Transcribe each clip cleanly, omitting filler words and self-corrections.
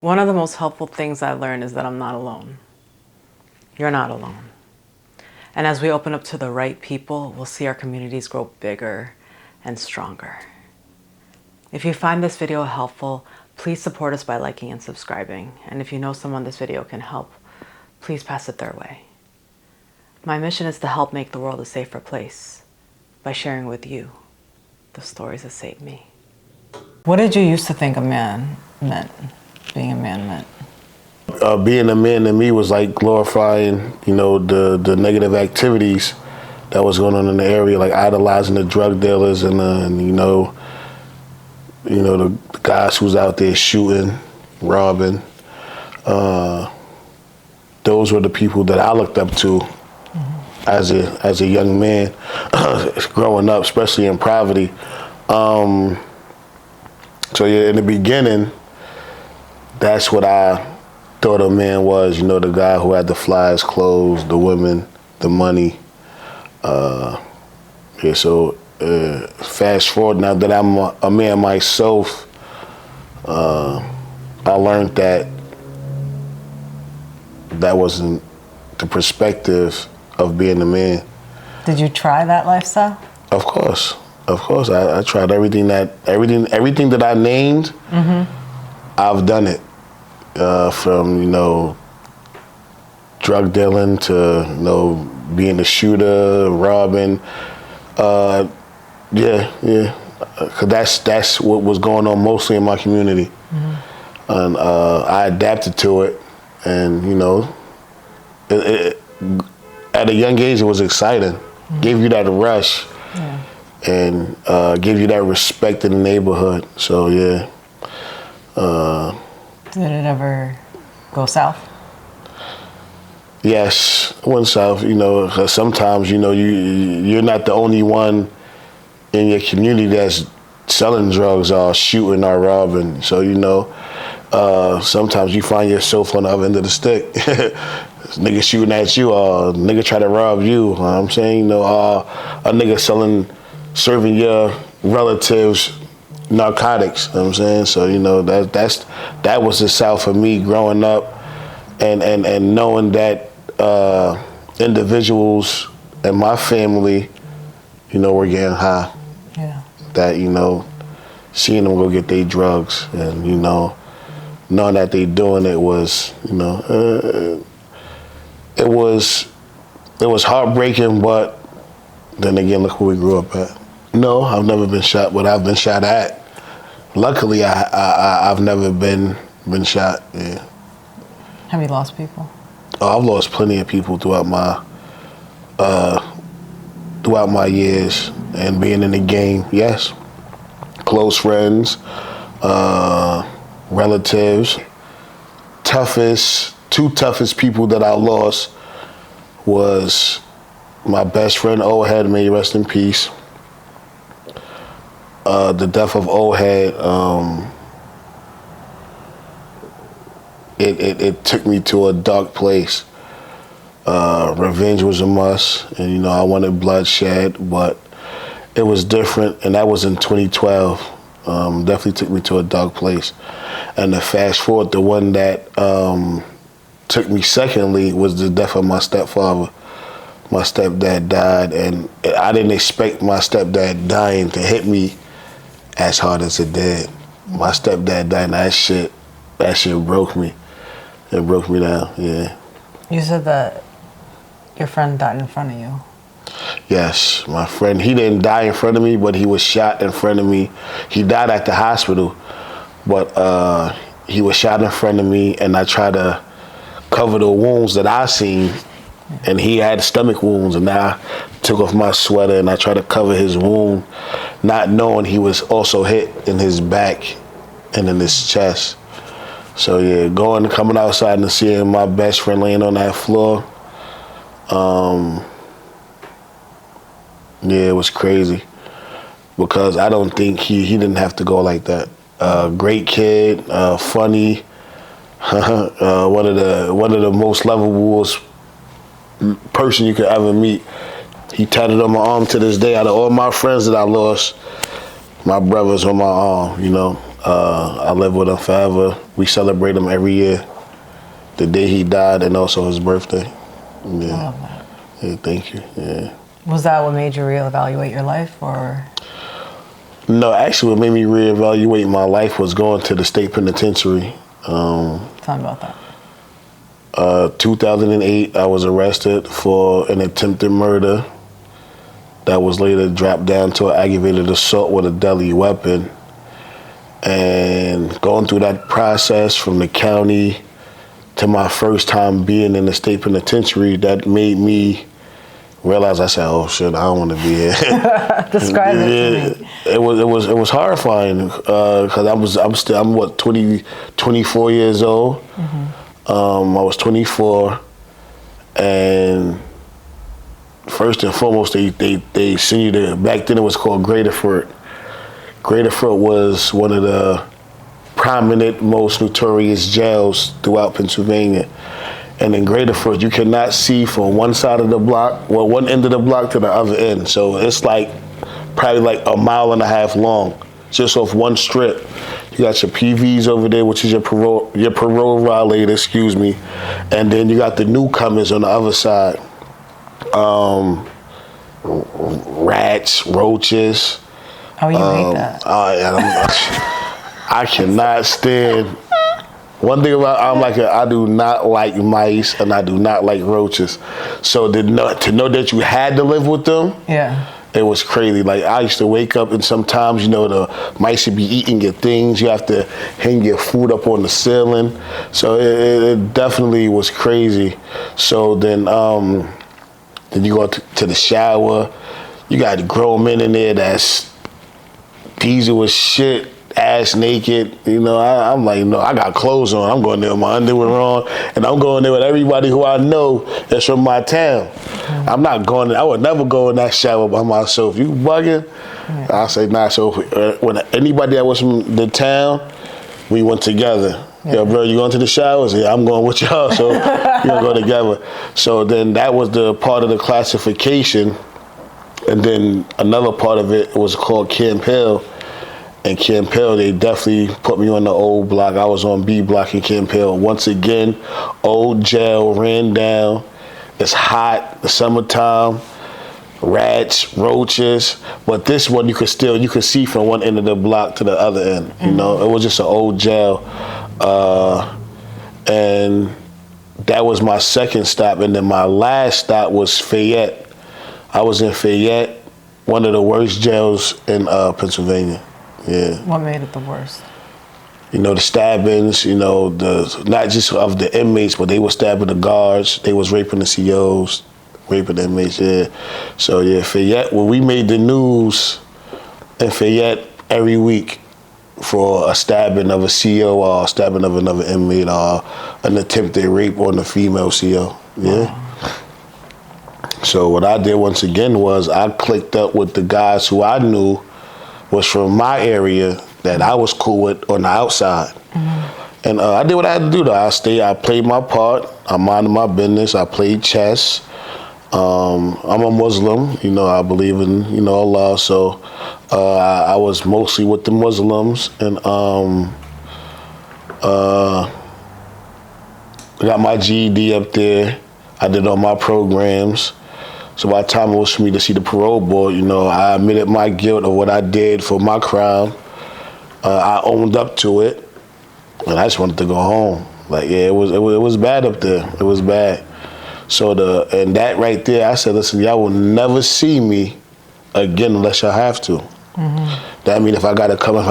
One of the most helpful things I learned is that I'm not alone. You're not alone. And as we open up to the right people, we'll see our communities grow bigger and stronger. If you find this video helpful, please support us by liking and subscribing. And if you know someone this video can help, please pass it their way. My mission is to help make the world a safer place by sharing with you the stories that saved me. What did you used to think a man meant? Being a man meant? Being a man to me was like glorifying, the negative activities that was going on in the area, like idolizing the drug dealers and the guys who's out there shooting, robbing. Those were the people that I looked up to as a young man, growing up, especially in poverty. So yeah, in the beginning, that's what I thought a man was, the guy who had the flyers, clothes, the women, the money. Fast forward now that I'm a man myself, I learned that wasn't the perspective of being a man. Did you try that lifestyle? Of course. I tried everything that I named. I've done it. From drug dealing to being a shooter, robbing. Cause that's what was going on mostly in my community, and I adapted to it, and at a young age it was exciting. Gave you that rush, and gave you that respect in the neighborhood. So yeah. Did it ever go south? Yes, it went south. Cause sometimes you're not the only one in your community that's selling drugs or shooting or robbing. So sometimes you find yourself on the other end of the stick. Nigga shooting at you, or nigga try to rob you. You know what I'm saying, a nigga serving your relatives narcotics. You know what I'm saying, so that was the South for me growing up, and knowing that individuals in my family, were getting high. Yeah. That seeing them go get their drugs, and knowing that they doing it was it was heartbreaking, but then again, look where we grew up at. No, I've never been shot, but I've been shot at. Luckily, I've never been shot. Yeah. Have you lost people? Oh, I've lost plenty of people throughout my years and being in the game. Yes, close friends, relatives. Two toughest people that I lost was my best friend Old Head, may he rest in peace. The death of Old Head, it took me to a dark place. Revenge was a must, and I wanted bloodshed, but it was different, and that was in 2012. Definitely took me to a dark place. And to fast forward, the one that took me secondly was the death of my stepfather. My stepdad died, and I didn't expect my stepdad dying to hit me as hard as it did. My stepdad died, and that shit broke me. It broke me down, yeah. You said that your friend died in front of you. Yes, my friend, he didn't die in front of me, but he was shot in front of me. He died at the hospital, but he was shot in front of me, and I tried to cover the wounds that I seen, and he had stomach wounds, and I took off my sweater and I tried to cover his wound, not knowing he was also hit in his back and in his chest. So yeah, coming outside and seeing my best friend laying on that floor, it was crazy, because I don't think he didn't have to go like that. Great kid, funny, one of the most lovable person you could ever meet. He tatted on my arm to this day. Out of all my friends that I lost, my brother's on my arm. I live with him forever. We celebrate him every year. The day he died and also his birthday. Yeah. I love that. Yeah, thank you. Yeah. Was that what made you reevaluate your life, or? No, actually, what made me reevaluate my life was going to the state penitentiary. Tell me about that. 2008, I was arrested for an attempted murder that was later dropped down to an aggravated assault with a deadly weapon. And going through that process from the county to my first time being in the state penitentiary, that made me realize, I said, oh shit, I don't want to be here. Describe it to me. It was horrifying because I'm 24 years old. I was 24, and first and foremost, they send you to, back then it was called Graterford. Graterford was one of the prominent, most notorious jails throughout Pennsylvania. And in Graterford, you cannot see from one side of the block, well, one end of the block to the other end. So it's like probably like a mile and a half long, just off one strip. You got your PVs over there, which is your parole violator, excuse me. And then you got the newcomers on the other side. Rats, roaches. Oh, you hate that. I cannot stand. One thing about I do not like mice and I do not like roaches. So to know that you had to live with them, yeah, it was crazy. Like I used to wake up and sometimes the mice would be eating your things. You have to hang your food up on the ceiling. So it definitely was crazy. So then you go to the shower. You got grown men in there that's diesel as shit, ass naked. I'm like, no, I got clothes on. I'm going there with my underwear on, and I'm going there with everybody who I know that's from my town. I'm not going there. I would never go in that shower by myself. You bugging? I say, nah. So when anybody that was from the town, we went together. Yeah. Yo, bro, you going to the showers? Yeah, I'm going with y'all. So we're going to go together. So then that was the part of the classification. And then another part of it was called Camp Hill. And Camp Hill, they definitely put me on the old block. I was on B block in Camp Hill. Once again, old jail, ran down. It's hot, the summertime, rats, roaches. But this one, you could see from one end of the block to the other end. It was just an old jail. And that was my second stop. And then my last stop was Fayette. I was in Fayette, one of the worst jails in Pennsylvania. Yeah. What made it the worst? The stabbings, not just of the inmates, but they were stabbing the guards. They was raping the COs, raping the inmates, yeah. So, yeah, Fayette, we made the news in Fayette every week for a stabbing of a CO or a stabbing of another inmate or an attempted rape on a female CO, yeah. Wow. So what I did once again was I clicked up with the guys who I knew was from my area that I was cool with on the outside. And I did what I had to do though. I played my part, I minded my business, I played chess. I'm a Muslim, I believe in, Allah, so I was mostly with the Muslims and I got my GED up there, I did all my programs. So by the time it was for me to see the parole board, I admitted my guilt of what I did for my crime. I owned up to it, and I just wanted to go home. Like, yeah, it was bad up there. It was bad. So and that right there, I said, listen, y'all will never see me again unless y'all have to. That means if I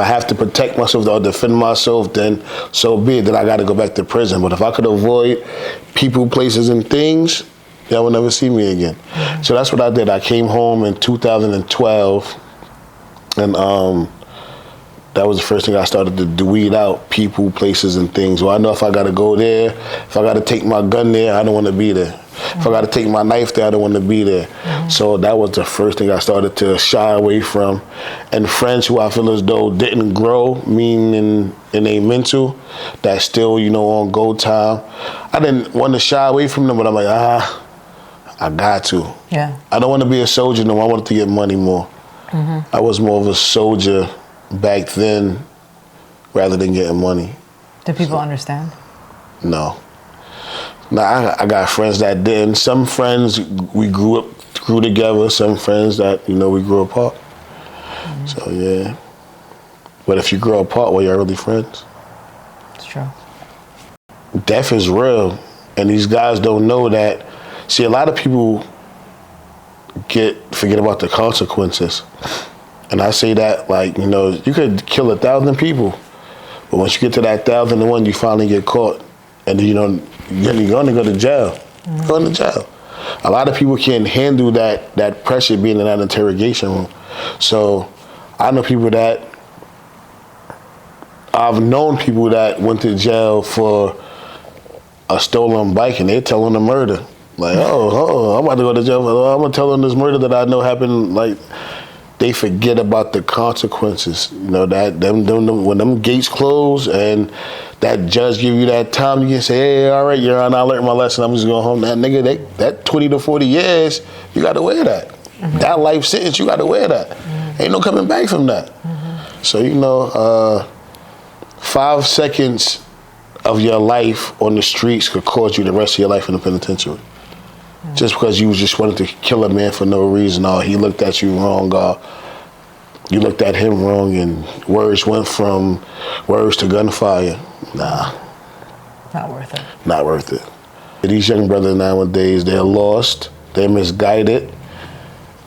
have to protect myself or defend myself, then so be it. Then I got to go back to prison. But if I could avoid people, places, and things, y'all will never see me again. So that's what I did. I came home in 2012, and that was the first thing I started to weed out people, places, and things. Well, I know if I got to go there, if I got to take my gun there, I don't want to be there. If I got to take my knife there, I don't want to be there. So that was the first thing I started to shy away from. And friends who I feel as though didn't grow, meaning in a mental, that still, on go time. I didn't want to shy away from them, but I'm like, I got to. Yeah. I don't want to be a soldier no more. I wanted to get money more. I was more of a soldier back then rather than getting money. Do people understand? No. Now I got friends that didn't. Some friends we grew together. Some friends that we grew apart. Mm-hmm. So yeah. But if you grow apart, well, you're really friends. It's true. Death is real, and these guys don't know that. See, a lot of people forget about the consequences, and I say that you could kill 1,000 people, but once you get to that 1,001, you finally get caught, and you're gonna go to jail. Mm-hmm. Going to jail. A lot of people can't handle that pressure being in that interrogation room. So I know people that I've known people that went to jail for a stolen bike, and they're telling the murder. Like, oh, I'm about to go to jail. I'm gonna tell them this murder that I know happened. Like, they forget about the consequences. That when them gates close and that judge give you that time, you can say, hey, all right, Your Honor, I learned my lesson. I'm just going home. That nigga, that 20 to 40 years, you got to wear that. Mm-hmm. That life sentence, you got to wear that. Mm-hmm. Ain't no coming back from that. Mm-hmm. So 5 seconds of your life on the streets could cost you the rest of your life in the penitentiary. Mm-hmm. Just because you just wanted to kill a man for no reason, or he looked at you wrong, or you looked at him wrong, and words went from words to gunfire. Nah. Not worth it. Not worth it. These young brothers nowadays, they're lost, they're misguided,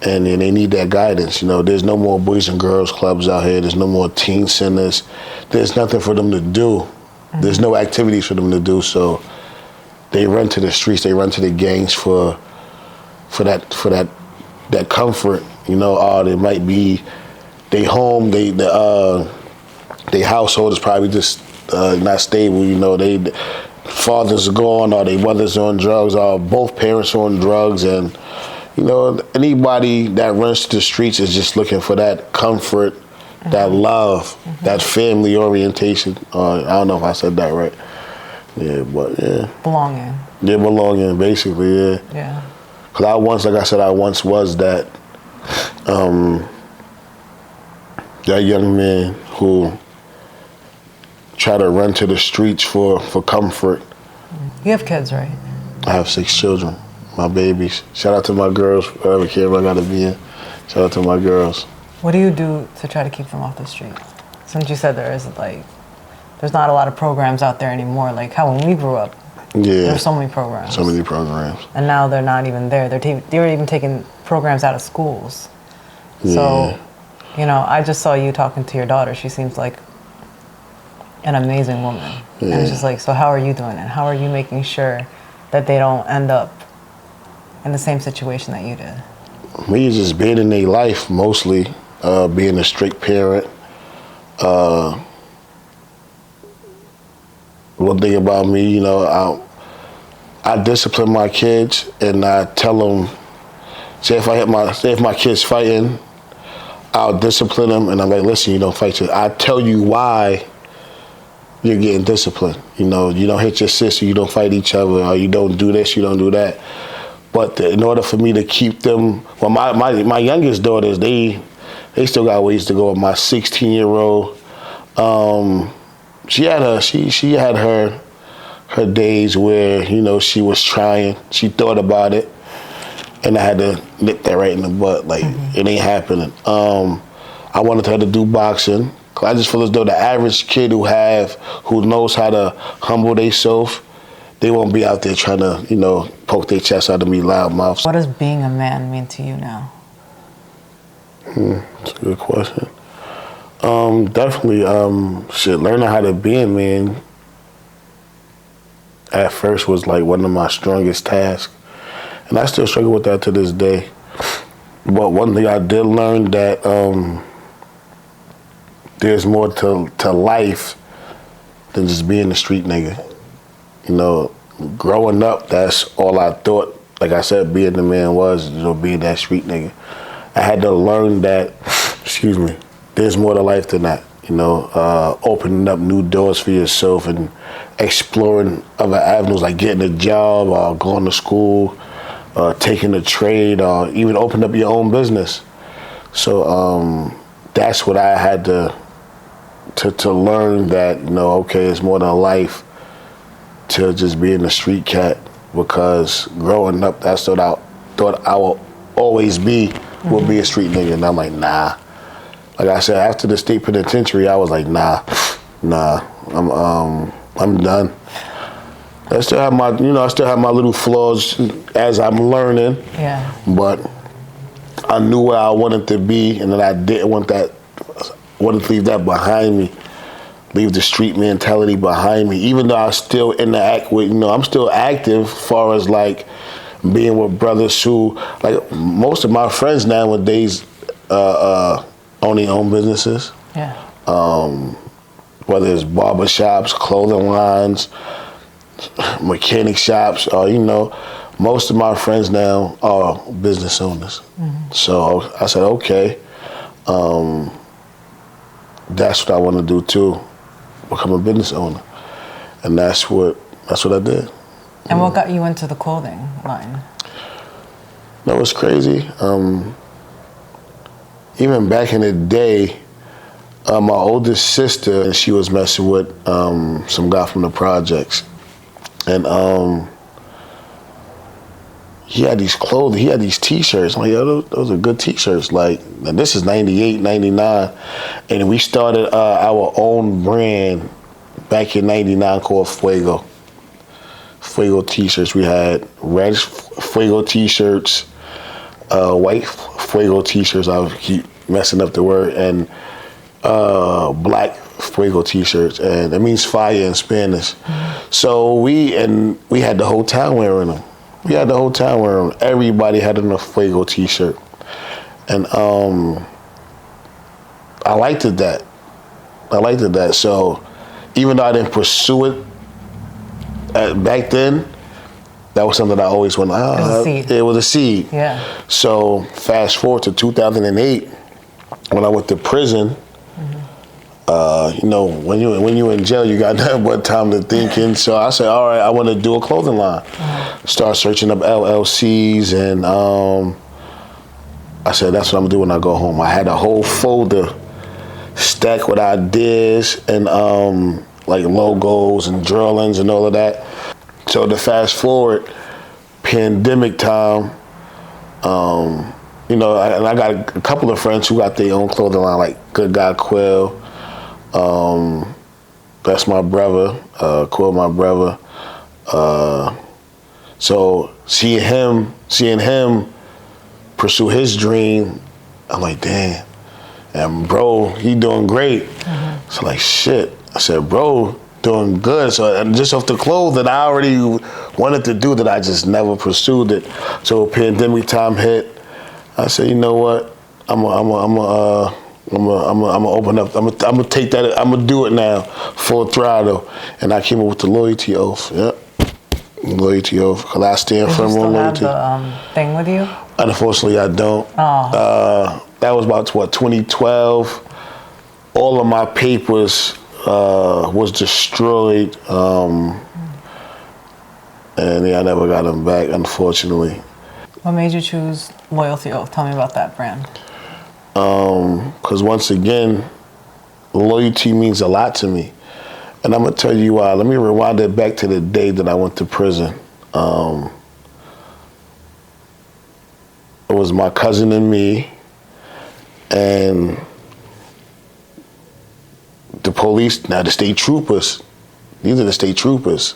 and they need that guidance. There's no more boys and girls clubs out here. There's no more teen centers. There's nothing for them to do. Mm-hmm. There's no activities for them to do. So they run to the streets. They run to the gangs for that comfort. They might be they home. Their household is probably just not stable. They fathers are gone, or their mothers are on drugs, or both parents are on drugs, and anybody that runs to the streets is just looking for that comfort, mm-hmm. that love, mm-hmm. that family orientation. I don't know if I said that right. Yeah, but yeah. Belonging. Yeah, belonging, basically, yeah. Yeah. Because I once was that young man who tried to run to the streets for comfort. You have kids, right? I have 6 children. My babies. Shout out to my girls, wherever camp I gotta be in. Shout out to my girls. What do you do to try to keep them off the street? Since you said there's not a lot of programs out there anymore. Like how when we grew up, there's so many programs. So many programs. And now they're not even there. They're even taking programs out of schools. Yeah. So, I just saw you talking to your daughter. She seems like an amazing woman. Yeah. And it's just like, so how are you doing it? How are you making sure that they don't end up in the same situation that you did? Me just being in their life mostly, being a strict parent. One thing about me, I discipline my kids, and I tell them, if my kid's fighting, I'll discipline them, and I'm like, listen, you don't fight. I tell you why you're getting disciplined. You don't hit your sister, you don't fight each other, or you don't do this, you don't do that. But in order for me to keep them, well, my youngest daughters, they still got ways to go. My 16-year-old, she had her days where she was trying. She thought about it, and I had to nip that right in the butt. Like, mm-hmm. It ain't happening. I wanted her to do boxing. Cause I just feel as though the average kid who knows how to humble themselves, they won't be out there trying to, poke their chest out of me loud mouths. What does being a man mean to you now? That's a good question. Definitely, learning how to be a man at first was like one of my strongest tasks. And I still struggle with that to this day. But one thing I did learn that there's more to life than just being a street nigga. Growing up, that's all I thought, like I said, being the man was, being that street nigga. I had to learn that, there's more to life than that. Opening up new doors for yourself and exploring other avenues, like getting a job or going to school, taking a trade, or even opening up your own business. So that's what I had to to learn that, okay, it's more than life to just being a street cat, because growing up, that's what I thought I would always be, would be a street nigga. And I'm like, nah. Like I said, after the state penitentiary, I was like, nah, I'm done. I still have my little flaws as I'm learning. Yeah. But I knew where I wanted to be, and that I didn't wanted to leave that behind me. Leave the street mentality behind me. Even though I still interact with, I'm still active as far as like being with brothers who, like most of my friends nowadays, only own businesses. Yeah. Whether it's barber shops, clothing lines, mechanic shops, or most of my friends now are business owners. So I said, okay, that's what I want to do too, become a business owner, and that's what I did. And what got you into the clothing line? That was crazy. Even back in the day, my oldest sister, she was messing with some guy from the projects. And he had these clothing, he had these t-shirts. I'm like, yo, those are good t-shirts. Like, and this is 98, 99. And we started our own brand back in 99 called Fuego. Fuego t-shirts. We had red Fuego t-shirts, white Fuego t-shirts, I keep messing up the word, and black Fuego t-shirts, and it means fire in Spanish. So we had the whole town wearing them. Everybody had a Fuego t-shirt, and I liked it that. So even though I didn't pursue it back then, that was something I always wanted. It was a seed. Yeah. So fast forward to 2008, when I went to prison. When you in jail, you got nothing but time to think. And so I said, all right, I want to do a clothing line. Start searching up LLCs, and I said, that's what I'm gonna do when I go home. I had a whole folder stacked with ideas and like logos and drawings and all of that. So to fast forward, pandemic time, and I got a couple of friends who got their own clothing line, like Good Guy Quill. That's my brother, Quill, my brother. So seeing him pursue his dream, I'm like, damn. And bro, he doing great. So like, shit. I said, bro, doing good. So and just off the clothes that I already wanted to do, that I just never pursued it. So pandemic time hit. I said, you know what? I'm gonna open up. I'm gonna take that. I'm gonna do it now, full throttle. And I came up with the loyalty oath. Yep, loyalty oath. Cause I stand firm on loyalty. Do you still have the thing with you? Unfortunately, I don't. Oh. That was about 2012. All of my papers was destroyed, and I never got them back, unfortunately. What made you choose Loyalty Oath? Tell me about that brand. Because once again, loyalty means a lot to me. And I'm going to tell you why. Let me rewind it back to the day that I went to prison. It was my cousin and me, and the police, now the state troopers, these are the state troopers,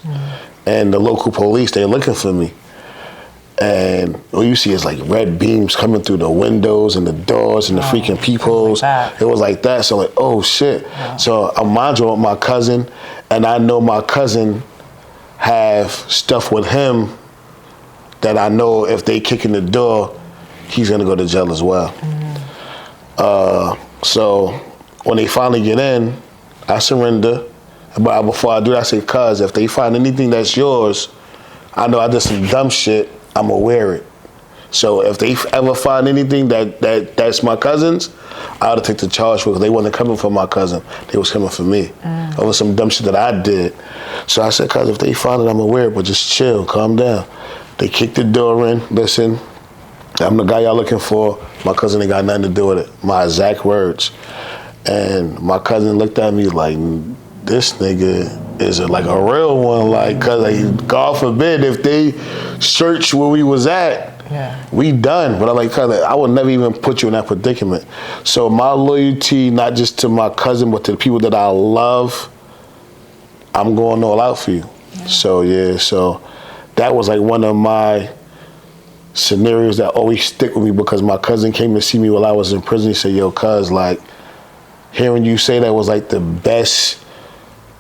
and the local police, they're looking for me. And all you see is like red beams coming through the windows and the doors and the freaking peepholes. It was like that. So like, oh shit. Wow. So I'm minding with my cousin, and I know my cousin have stuff with him that I know if they kick in the door, he's gonna go to jail as well. So when they finally get in, I surrender. But before I do that, I say, cuz if they find anything that's yours, I know I did some dumb shit, I'm gonna wear it. So if they ever find anything that's my cousin's, I ought to take the charge for it, because they wasn't coming for my cousin, they was coming for me. Over some dumb shit that I did. So I said, cuz if they find it, I'm gonna wear it, but just chill, calm down. They kicked the door in, listen, I'm the guy y'all looking for, my cousin ain't got nothing to do with it. My exact words. And my cousin looked at me like, this nigga is like a real one. Like, cause like, God forbid if they search where we was at, we done. But I'm like, cousin, I would never even put you in that predicament. So my loyalty, not just to my cousin, but to the people that I love, I'm going all out for you. So that was like one of my scenarios that always stick with me, because my cousin came to see me while I was in prison. He said, yo, cuz, like, hearing you say that was like the best,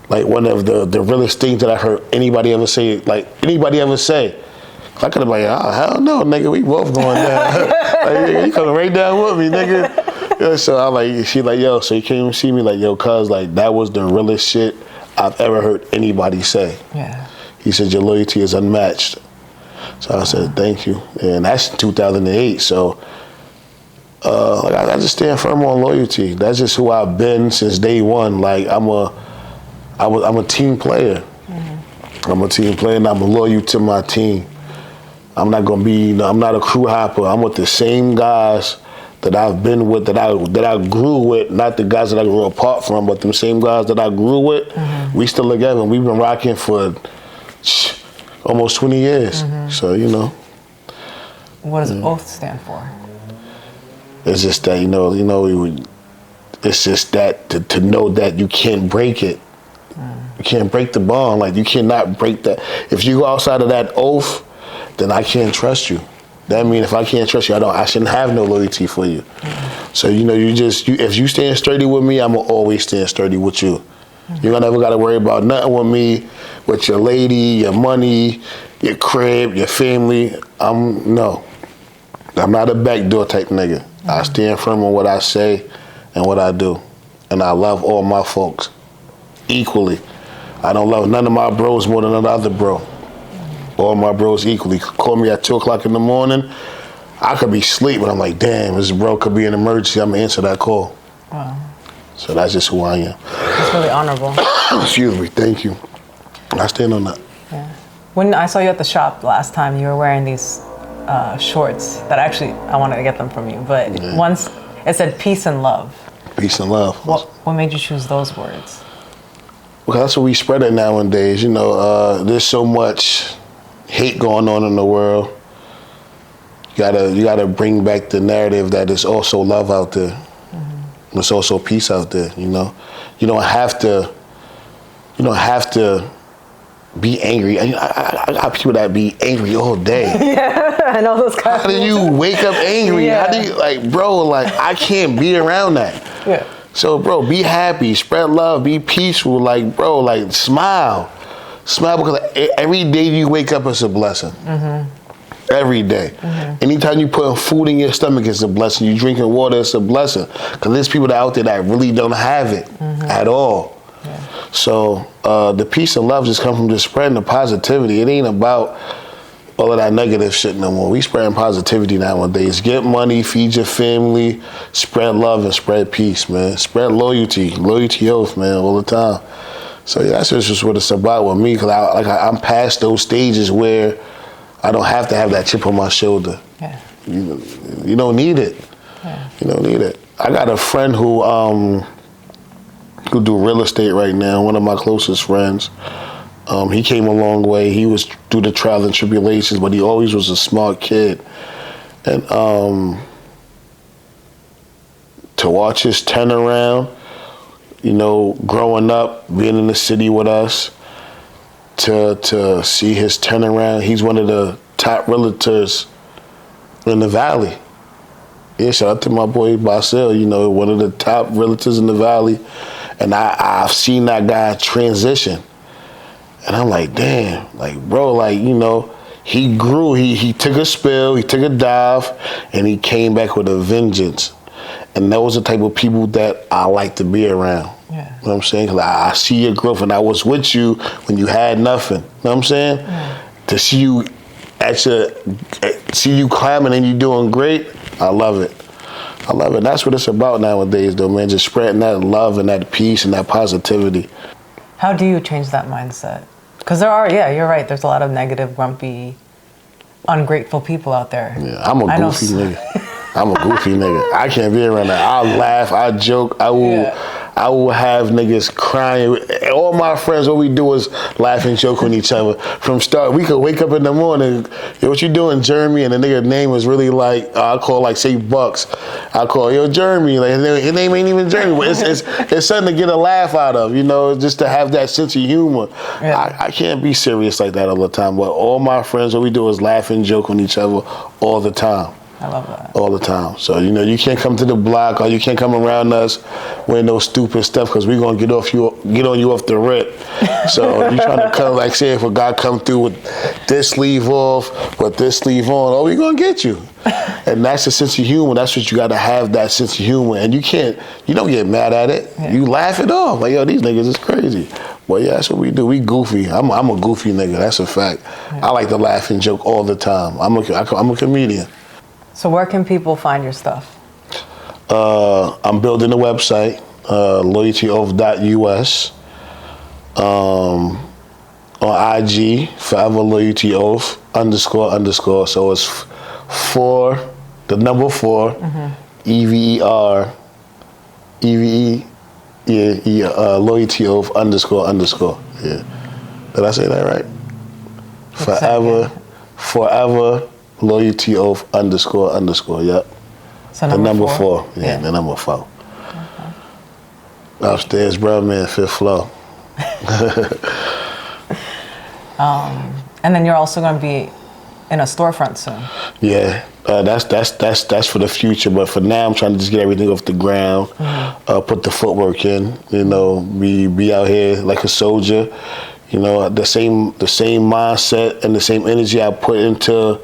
like one of the realest things that I heard anybody ever say. I could have been like, oh, hell no, nigga, we both going down. Like, you coming right down with me, nigga. Yeah, so I'm like, she like, yo, so you came and see me like, yo, cuz, like, that was the realest shit I've ever heard anybody say. Yeah. He said, your loyalty is unmatched. So I said, thank you. And that's 2008. So like I just stand firm on loyalty. That's just who I've been since day one. Like I'm a team player. Mm-hmm. I'm a team player, and I'm loyal to my team. I'm not gonna be. I'm not a crew hopper. I'm with the same guys that I've been with, that I grew with. Not the guys that I grew apart from, but the same guys that I grew with. Mm-hmm. We still together. We've been rocking for almost 20 years. Mm-hmm. So you know. What does oath stand for? It's just that, it's just that to know that you can't break it. You can't break the bond. Like, you cannot break that. If you go outside of that oath, then I can't trust you. That means if I can't trust you, I shouldn't have no loyalty for you. So, if you stand sturdy with me, I'm going to always stand sturdy with you. You never got to worry about nothing with me, with your lady, your money, your crib, your family. No. I'm not a backdoor type nigga. I stand firm on what I say and what I do. And I love all my folks equally. I don't love none of my bros more than another bro. All my bros equally. Call me at 2 o'clock in the morning. I could be asleep, but I'm like, damn, this bro could be an emergency. I'm going to answer that call. Wow. So that's just who I am. That's really honorable. Excuse me. Thank you. I stand on that. Yeah. When I saw you at the shop last time, you were wearing these shorts that I wanted to get them from you, but once it said peace and love. Peace and love. What made you choose those words? Well, that's what we spread it nowadays. There's so much hate going on in the world. You gotta bring back the narrative that there's also love out there. Mm-hmm. There's also peace out there. You don't have to be angry. I got people that be angry all day. Yeah, I know those guys. How do you wake up angry? Yeah. How do you, I can't be around that. Yeah. So, bro, be happy, spread love, be peaceful. Smile. Smile, because every day you wake up is a blessing. Mm-hmm. Every day. Mm-hmm. Anytime you put food in your stomach, it's a blessing. You drinking water, it's a blessing. Because there's people out there that really don't have it at all. Yeah. So the peace and love just come from just spreading the positivity. It ain't about all of that negative shit no more. We spreading positivity nowadays. Get money, feed your family, spread love and spread peace, man. Spread loyalty oath, man, all the time. So yeah, that's just what it's about with me, because I'm past those stages where I don't have to have that chip on my shoulder. Yeah. You don't need it. Yeah. You don't need it. I got a friend who do real estate right now, one of my closest friends. He came a long way. He was through the trials and tribulations, but he always was a smart kid. And to watch his turnaround, growing up, being in the city with us, to see his turnaround, he's one of the top realtors in the Valley. Yeah, shout out to my boy Basil, one of the top realtors in the Valley. And I've seen that guy transition. And I'm like, damn, bro, he grew, he took a spill, he took a dive, and he came back with a vengeance. And those are the type of people that I like to be around. Yeah. You know what I'm saying? 'Cause I see your growth, and I was with you when you had nothing. You know what I'm saying? Yeah. To see you see you climbing and you doing great, I love it. I love it. That's what it's about nowadays, though, man. Just spreading that love and that peace and that positivity. How do you change that mindset? Because you're right. There's a lot of negative, grumpy, ungrateful people out there. Yeah, I'm a goofy nigga. I'm a goofy nigga. I can't be around that. I'll laugh, I joke, I will have niggas crying. All my friends, what we do is laugh and joke on each other. From start, we could wake up in the morning, yo, what you doing, Jeremy? And the nigga name was really like, I'll call like, say, Bucks. I'll call, yo, Jeremy. Like, his name ain't even Jeremy, but it's something to get a laugh out of, you know, just to have that sense of humor. Yeah. I can't be serious like that all the time, but all my friends, what we do is laugh and joke on each other all the time. I love that. All the time. So, you know, you can't come to the block or you can't come around us with no stupid stuff because we're going to get on you off the rip. So you trying to come, like, say if a guy come through with this sleeve off, with this sleeve on, oh, we going to get you. And that's the sense of humor. That's what you got to have, that sense of humor. And you don't get mad at it. Yeah. You laugh it off. Like, yo, these niggas is crazy. Well, yeah, that's what we do. We goofy. I'm a goofy nigga. That's a fact. Yeah. I like to laugh and joke all the time. I'm a comedian. So where can people find your stuff? I'm building a website, loyaltyoath.us. On IG, Forever Loyalty Oath __. So it's 4, the number 4, EVER, Loyalty Oath __. Yeah. Did I say that right? Forever Loyalty Oath __. Yep. So the number 4. Yeah, the number 4. Okay. Upstairs, bro, man, 5th floor. And then you're also going to be in a storefront soon. Yeah, that's for the future. But for now, I'm trying to just get everything off the ground, put the footwork in. You know, be out here like a soldier. You know, the same mindset and the same energy I put into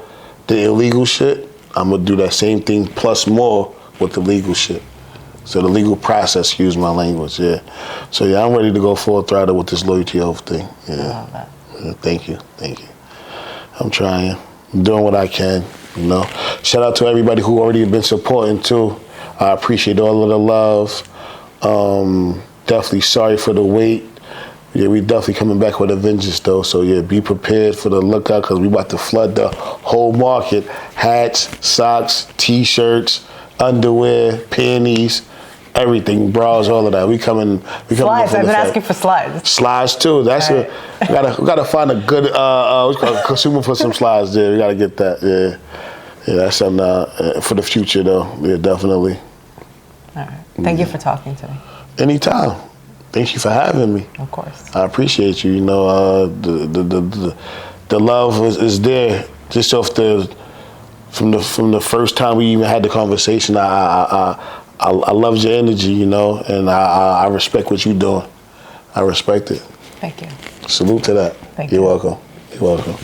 the illegal shit, I'm gonna do that same thing plus more with the legal shit. So the legal process, excuse my language, yeah. So yeah, I'm ready to go full throttle with this loyalty oath thing. Yeah. I love that. Yeah, thank you. I'm trying. I'm doing what I can, you know. Shout out to everybody who already been supporting too. I appreciate all of the love. Definitely sorry for the wait. Yeah, we definitely coming back with a vengeance though. So yeah, be prepared for the lookout because we about to flood the whole market. Hats, socks, t-shirts, underwear, panties, everything, bras, all of that. We coming. Slides. I've been asking for slides. Slides too. That's right. We gotta find a good consumer for some slides there. We gotta get that. Yeah, that's something for the future though. Yeah, definitely. All right. Thank you for talking to me. Anytime. Thank you for having me. Of course. I appreciate you. You know, the love is there. Just off from the first time we even had the conversation, I loved your energy, you know, and I respect what you're doing. I respect it. Thank you. Salute to that. Thank you. You're welcome. You're welcome.